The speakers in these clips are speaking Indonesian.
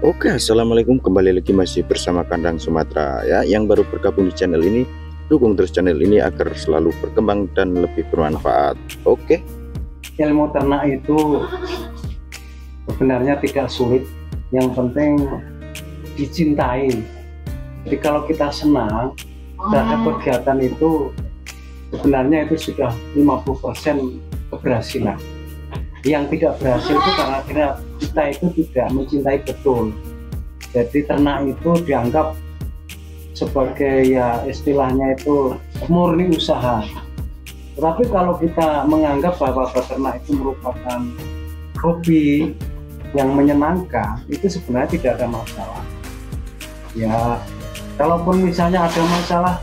Oke, assalamualaikum, kembali lagi masih bersama Kandang Sumatera ya. Yang baru bergabung di channel ini, dukung terus channel ini agar selalu berkembang dan lebih bermanfaat. Oke. Ilmu ternak itu sebenarnya tidak sulit, yang penting dicintai. Jadi kalau kita senang terhadap kegiatan itu, sebenarnya itu sudah 50% keberhasilan. Yang tidak berhasil itu karena kita itu tidak mencintai betul. Jadi ternak itu dianggap sebagai, ya istilahnya itu murni usaha. Tetapi kalau kita menganggap bahwa beternak itu merupakan hobi yang menyenangkan, itu sebenarnya tidak ada masalah. Ya, kalaupun misalnya ada masalah,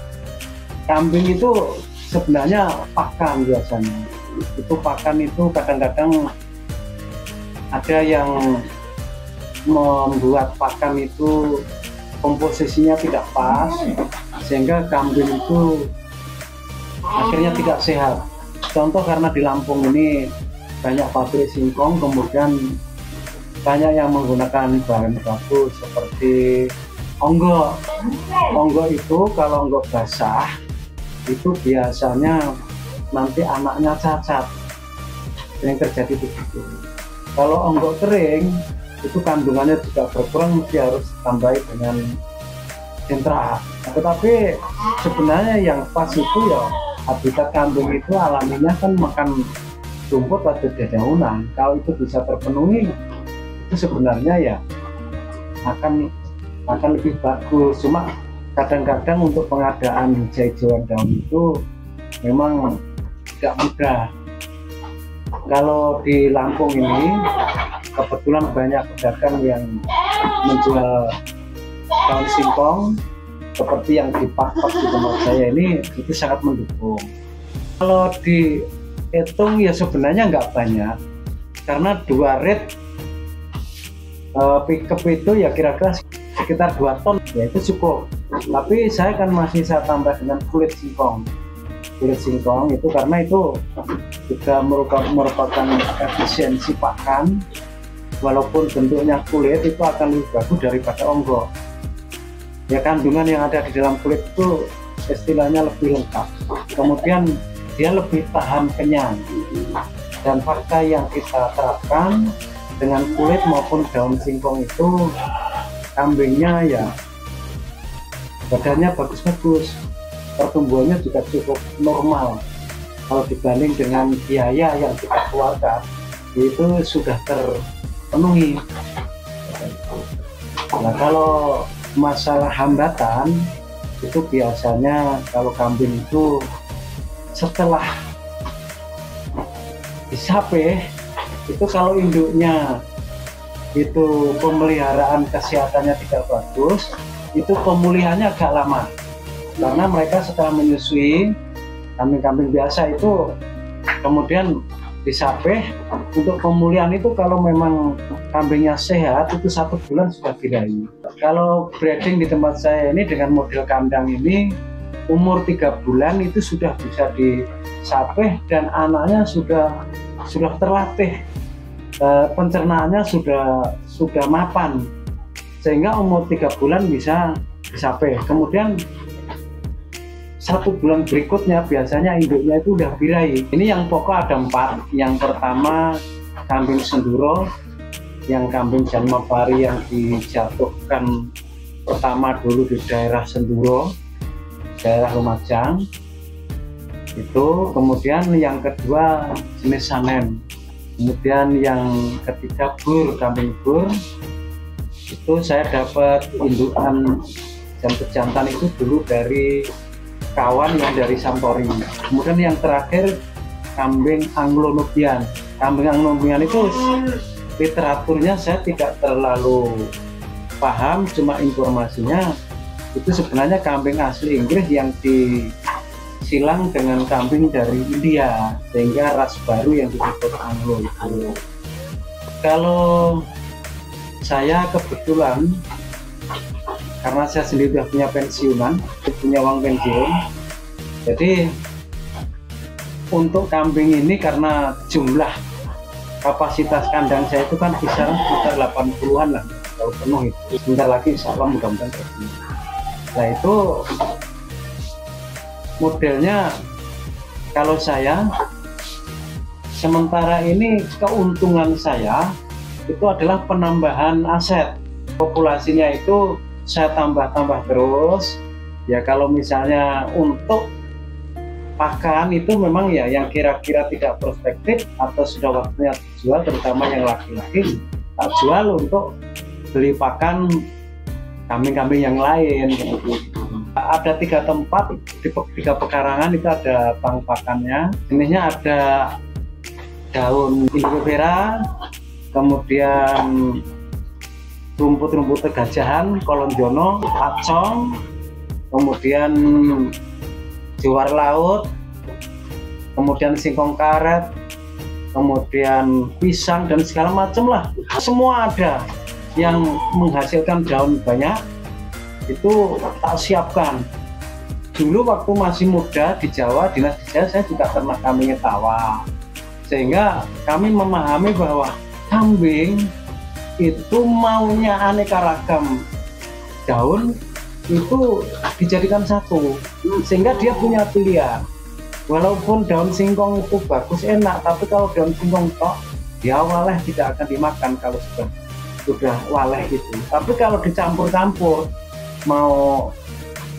kambing itu sebenarnya pakan biasanya. Itu pakan itu kadang-kadang ada yang membuat pakan itu komposisinya tidak pas, sehingga kambing itu akhirnya tidak sehat. Contoh, karena di Lampung ini banyak pabrik singkong, kemudian banyak yang menggunakan bahan baku seperti onggok. Onggok itu kalau onggok basah itu biasanya nanti anaknya cacat, sering terjadi begitu. Kalau onggok kering itu kandungannya juga berkurang, mesti harus tambahi dengan sentra. Tetapi sebenarnya yang pas itu ya habitat kambing itu alaminya kan makan rumput atau dedaunan. Kalau itu bisa terpenuhi, itu sebenarnya ya akan lebih bagus. Cuma kadang-kadang untuk pengadaan hijau-hijauan daun itu memang tidak mudah. Kalau di Lampung ini kebetulan banyak pedagang yang menjual daun singkong seperti yang di Pak di tempat saya ini, itu sangat mendukung. Kalau dihitung ya sebenarnya nggak banyak, karena 2 red pickup itu ya kira-kira sekitar 2 ton, ya itu cukup. Tapi saya kan masih saya tambah dengan kulit singkong. Kulit singkong itu karena itu juga merupakan efisiensi pakan, walaupun bentuknya kulit itu akan lebih bagus daripada onggok. Ya, kandungan yang ada di dalam kulit itu istilahnya lebih lengkap, kemudian dia lebih tahan kenyang. Dan fakta yang kita terapkan dengan kulit maupun daun singkong itu, kambingnya ya badannya bagus-bagus, pertumbuhannya juga cukup normal. Kalau dibanding dengan biaya yang kita keluarkan, itu sudah terpenuhi. Nah, kalau masalah hambatan itu biasanya kalau kambing itu setelah disapih itu, kalau induknya itu pemeliharaan kesehatannya tidak bagus, itu pemulihannya agak lama, karena mereka setelah menyusui, kambing-kambing biasa itu kemudian disapih. Untuk pemulihan itu kalau memang kambingnya sehat itu 1 bulan sudah birahi. Kalau breeding di tempat saya ini dengan model kandang ini, umur 3 bulan itu sudah bisa disapih dan anaknya sudah terlatih, pencernaannya sudah mapan, sehingga umur 3 bulan bisa disapih. Kemudian 1 bulan berikutnya biasanya induknya itu udah birahi. Ini yang pokok ada 4. Yang pertama kambing senduro, yang kambing Janmapari yang dijatuhkan pertama dulu di daerah Senduro, daerah Lumajang itu. Kemudian yang kedua jenis Sanem. Kemudian yang ketiga bur, kambing bur. Itu saya dapat indukan jantan itu dulu dari kawan yang dari Sampori. Kemudian yang terakhir kambing Anglo-Nubian. Kambing Anglo-Nubian itu literaturnya saya tidak terlalu paham, cuma informasinya itu sebenarnya kambing asli Inggris yang disilang dengan kambing dari India, sehingga ras baru yang disebut Anglo itu. Kalau saya kebetulan, karena saya sendiri sudah punya pensiunan, punya uang pensiun, jadi untuk kambing ini karena jumlah kapasitas kandang saya itu kan kisaran sekitar 80-an lah, kalau penuh itu sebentar lagi insya Allah mudah-mudahan terpenuhi. Nah itu modelnya kalau saya sementara ini keuntungan saya itu adalah penambahan aset. Populasinya itu saya tambah-tambah terus. Ya kalau misalnya untuk pakan itu memang ya yang kira-kira tidak prospektif atau sudah waktunya dijual, terutama yang laki-laki tak jual untuk beli pakan kambing-kambing yang lain. Ada 3 tempat di 3 pekarangan itu ada pang pakannya. Jenisnya ada daun indigo vera, kemudian rumput-rumput tegajahan, kolonjono, pacong, kemudian juar laut, kemudian singkong karet, kemudian pisang dan segala macam lah. Semua ada yang menghasilkan daun banyak itu tak siapkan. Dulu waktu masih muda di Jawa, dinas di Jawa, saya juga ternak kambing tawa. Sehingga kami memahami bahwa kambing itu maunya aneka ragam daun itu dijadikan satu, sehingga dia punya pilihan. Walaupun daun singkong itu bagus enak, tapi kalau daun singkong tok dia waleh tidak akan dimakan kalau sudah waleh itu. Tapi kalau dicampur-campur, mau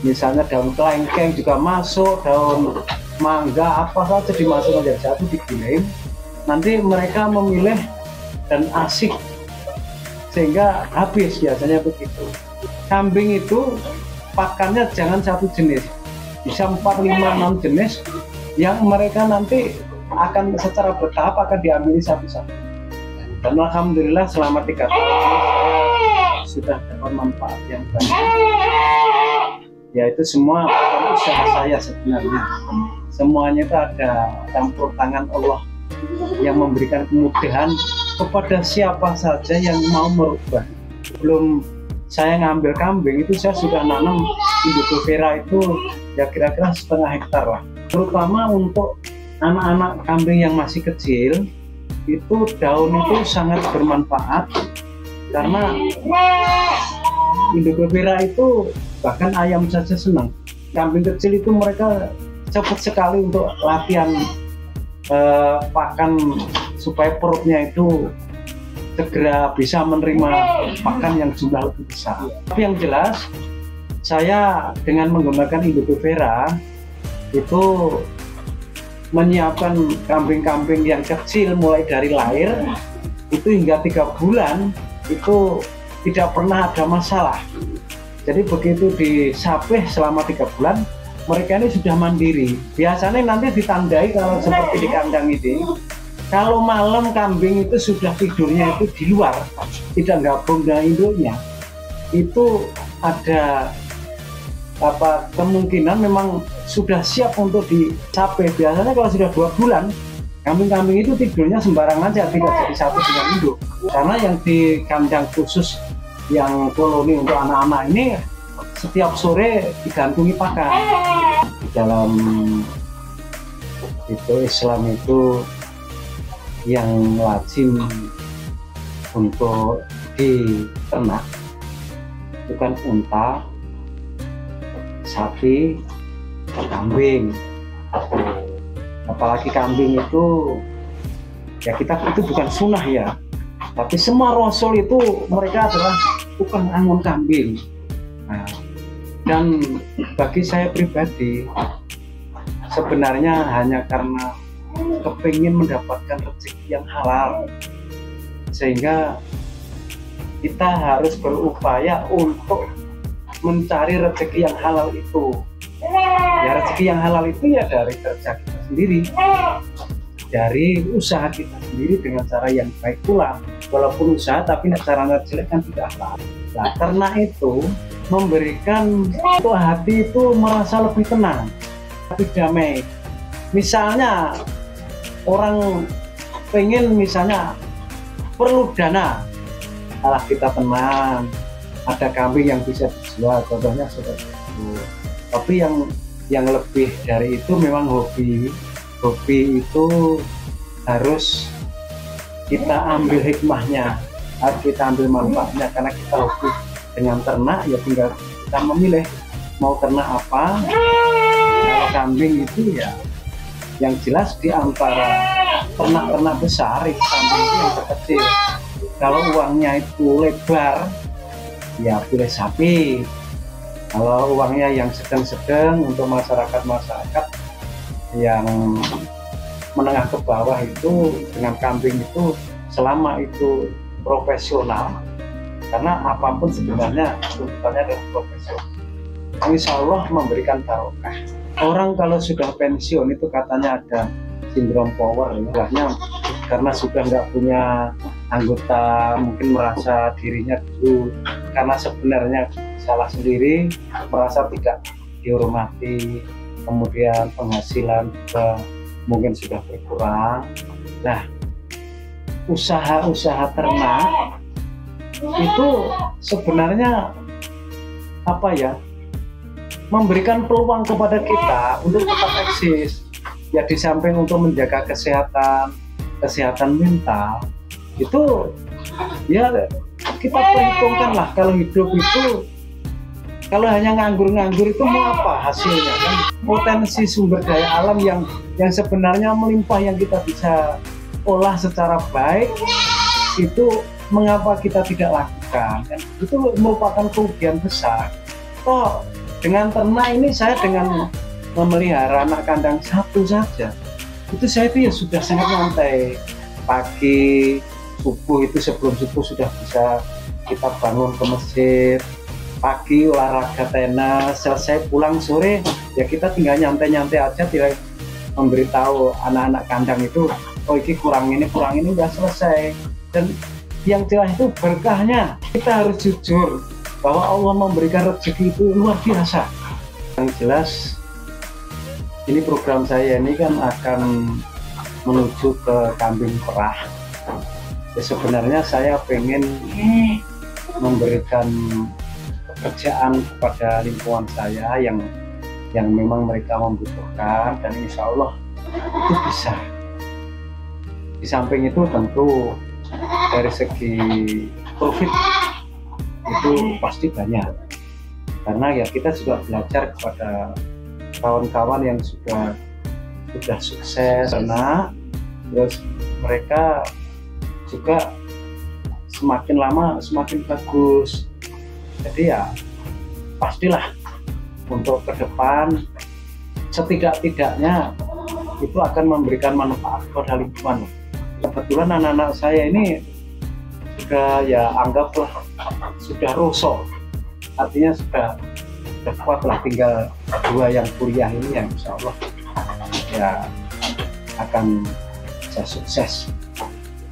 misalnya daun kelengkeng juga masuk, daun mangga apa saja dimasukkan menjadi satu, digiling, nanti mereka memilih dan asik sehingga habis, biasanya begitu. Kambing itu pakannya jangan satu jenis, bisa 4, 5, 6 jenis yang mereka nanti akan secara bertahap akan diambil satu-satu. Dan alhamdulillah selama 3 tahun saya sudah dapat manfaat yang banyak. Ya itu semua usaha saya sebenarnya. Semuanya itu ada campur tangan Allah yang memberikan kemudahan kepada siapa saja yang mau merubah. Belum saya ngambil kambing itu saya sudah nanam indigo vera itu ya kira-kira 1,5 hektar lah. Terutama untuk anak-anak kambing yang masih kecil, itu daun itu sangat bermanfaat karena indigo vera itu bahkan ayam saja senang. Kambing kecil itu mereka cepat sekali untuk latihan pakan supaya perutnya itu segera bisa menerima pakan yang jumlah lebih besar. Tapi yang jelas saya dengan menggunakan indigo vera itu menyiapkan kambing-kambing yang kecil mulai dari lahir itu hingga 3 bulan itu tidak pernah ada masalah. Jadi begitu disapih selama 3 bulan mereka ini sudah mandiri. Biasanya nanti ditandai kalau seperti di kandang ini, kalau malam kambing itu sudah tidurnya itu di luar, tidak gabung dengan induknya, itu ada kemungkinan memang sudah siap untuk disapih. Biasanya kalau sudah 2 bulan kambing-kambing itu tidurnya sembarangan aja, tidak jadi satu dengan induk. Karena yang di kandang khusus yang koloni untuk anak-anak ini setiap sore digantungi pakan. Di dalam itu Islam itu yang lazim untuk diternak itu kan unta, sapi, kambing. Apalagi kambing itu ya kita itu bukan sunnah ya, tapi semua rasul itu mereka adalah tukang angon kambing. Nah, dan bagi saya pribadi sebenarnya hanya karena kepingin mendapatkan rezeki yang halal, sehingga kita harus berupaya untuk mencari rezeki yang halal itu. Ya rezeki yang halal itu ya dari kerja kita sendiri, dari usaha kita sendiri dengan cara yang baik pula. Walaupun usaha tapi caranya jelek kan tidak halal. Nah, karena itu memberikan itu hati itu merasa lebih tenang, lebih damai. Misalnya orang pengen misalnya perlu dana, malah kita tenang, ada kambing yang bisa dijual, contohnya seperti itu. Tapi yang lebih dari itu memang hobi itu harus kita ambil hikmahnya, harus kita ambil manfaatnya, karena kita hobi dengan ternak ya tinggal kita memilih mau ternak apa. Kalau kambing itu ya yang jelas di antara ternak-ternak besar itu kambing itu yang terkecil. Kalau uangnya itu lebar ya pilih sapi. Kalau uangnya yang sedang-sedang untuk masyarakat yang menengah ke bawah itu dengan kambing itu selama itu profesional, karena apapun sebenarnya tuntutannya adalah profesional, insya Allah memberikan barokah. Orang kalau sudah pensiun itu katanya ada sindrom power, ya, karena sudah nggak punya anggota, mungkin merasa dirinya dulu karena sebenarnya salah sendiri, merasa tidak dihormati, kemudian penghasilan juga mungkin sudah berkurang. Nah, usaha-usaha ternak itu sebenarnya apa ya, memberikan peluang kepada kita untuk tetap eksis ya, di samping untuk menjaga kesehatan mental itu ya kita perhitungkan lah. Kalau hidup itu kalau hanya nganggur-nganggur itu mau apa hasilnya kan? Potensi sumber daya alam yang sebenarnya melimpah yang kita bisa olah secara baik itu mengapa kita tidak lakukan kan? Itu merupakan kerugian besar. Toh dengan ternak ini saya dengan memelihara anak kandang satu saja itu saya itu ya sudah sangat nyantai. Pagi subuh itu sebelum subuh sudah bisa kita bangun ke masjid, pagi olahraga tenis, selesai pulang sore ya kita tinggal nyantai-nyantai aja, tidak memberitahu anak-anak kandang itu oh ini kurang ini udah selesai. Dan yang jelas itu berkahnya kita harus jujur bahwa Allah memberikan rezeki itu luar biasa. Yang jelas ini program saya ini kan akan menuju ke kambing perah. Ya, sebenarnya saya pengen memberikan pekerjaan kepada lingkungan saya yang memang mereka membutuhkan, dan insya Allah itu bisa. Di samping itu tentu dari segi profit itu pasti banyak, karena ya kita juga belajar kepada kawan-kawan yang sudah sukses, karena terus mereka juga semakin lama semakin bagus. Jadi ya pastilah untuk ke depan setidak-tidaknya itu akan memberikan manfaat pada lingkungan. Kebetulan anak-anak saya ini juga ya anggaplah sudah rosok, artinya sudah kuat lah, tinggal dua yang kuliah ini yang insya Allah ya akan bisa sukses,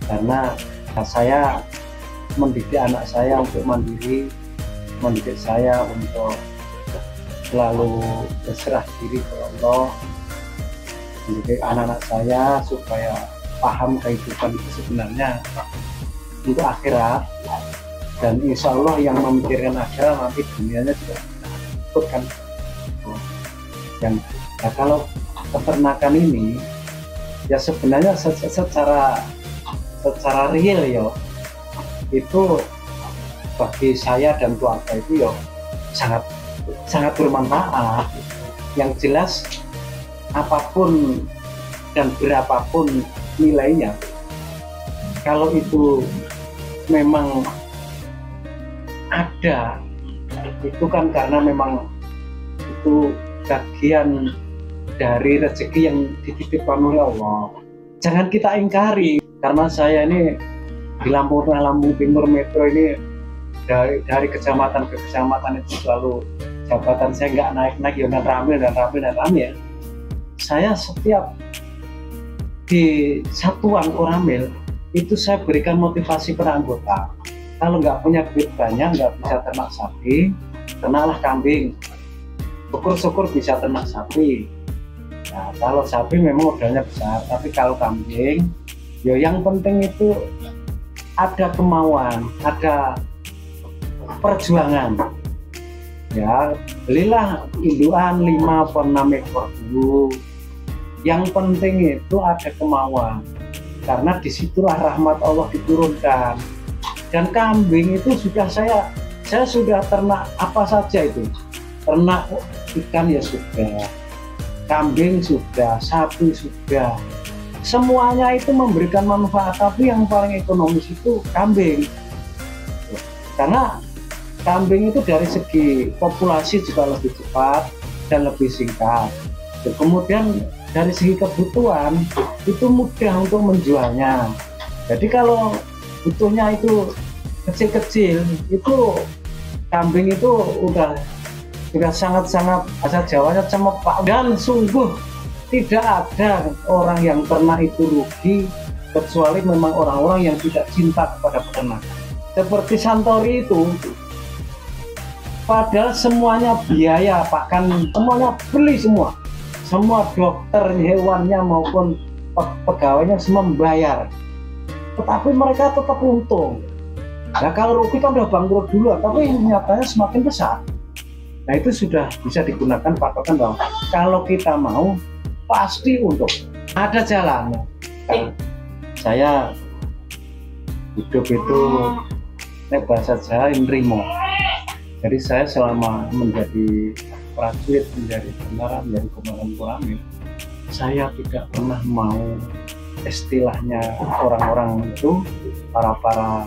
karena saya mendidik anak saya untuk mandiri, mendidik saya untuk selalu berserah diri ke Allah, mendidik anak-anak saya supaya paham kehidupan itu sebenarnya untuk akhirat, dan insya Allah yang memikirkan akhirat nanti dunianya juga ikut kan. Yang nah, kalau peternakan ini ya sebenarnya secara real ya itu bagi saya dan keluarga itu ya sangat bermanfaat. Yang jelas apapun dan berapapun nilainya, kalau itu memang ada, itu kan karena memang itu bagian dari rezeki yang dititipkan oleh Allah. Jangan kita ingkari, karena saya ini di Lampung Timur Metro ini dari kecamatan ke kecamatan itu selalu jabatan saya nggak naik-naik ya, dan ramil. Saya setiap di satuan Koramil itu saya berikan motivasi per anggota. Kalau nggak punya duit banyak, nggak bisa ternak sapi, ternaklah kambing. Syukur-syukur bisa ternak sapi. Nah, kalau sapi memang modalnya besar, tapi kalau kambing, ya yang penting itu ada kemauan, ada perjuangan. Ya, belilah induan 5 atau 6 ekor dulu. Yang penting itu ada kemauan, karena disitulah rahmat Allah diturunkan. Dan kambing itu sudah saya sudah ternak apa saja itu, ternak ikan ya sudah, kambing sudah, sapi sudah, semuanya itu memberikan manfaat. Tapi yang paling ekonomis itu kambing, karena kambing itu dari segi populasi juga lebih cepat dan lebih singkat. Kemudian dari segi kebutuhan itu mudah untuk menjualnya. Jadi kalau butuhnya itu kecil-kecil, itu kambing itu udah sangat-sangat, bahasa Jawanya cemepak. Dan sungguh tidak ada orang yang ternak itu rugi, kecuali memang orang-orang yang tidak cinta kepada peternakan. Seperti Santori itu, padahal semuanya biaya, bahkan semuanya beli semua dokter hewannya maupun pegawainya semua membayar, tetapi mereka tetap untung. Nah kalau rugi kan udah bangkrut dulu, tapi nyatanya semakin besar. Nah itu sudah bisa digunakan patokan bahwa kalau kita mau pasti untung, ada jalannya. Saya hidup itu bahasa Jawa nrimo. Jadi saya selama menjadi prajurit, menjadi tentara, menjadi komandan Koramil, saya tidak pernah mau istilahnya orang-orang itu, para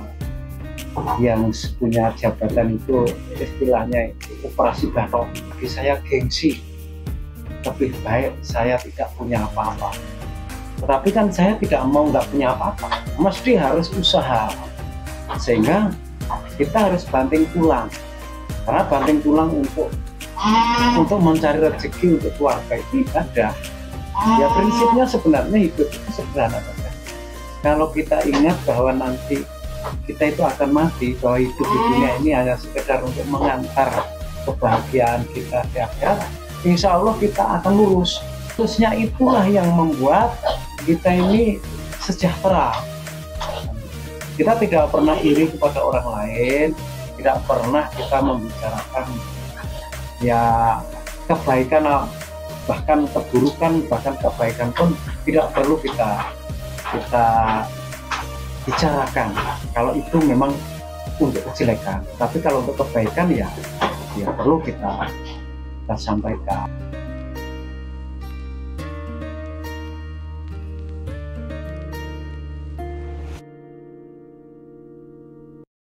yang punya jabatan itu istilahnya itu operasi batok. Bagi saya gengsi, lebih baik saya tidak punya apa-apa. Tetapi kan saya tidak mau nggak punya apa-apa, mesti harus usaha, sehingga kita harus banting tulang. Karena banting tulang untuk mencari rezeki untuk keluarga itu ibadah. Ya prinsipnya sebenarnya hidup itu sederhana saja. Kalau kita ingat bahwa nanti kita itu akan mati, bahwa hidup di dunia ini hanya sekedar untuk mengantar kebahagiaan kita di akhirat, insya Allah kita akan lurus. Terusnya itulah yang membuat kita ini sejahtera. Kita tidak pernah iri kepada orang lain, tidak pernah kita membicarakan ya kebaikan, bahkan keburukan, bahkan kebaikan pun tidak perlu kita bicarakan kalau itu memang untuk kejelekan. Tapi kalau untuk kebaikan ya perlu kita sampaikan.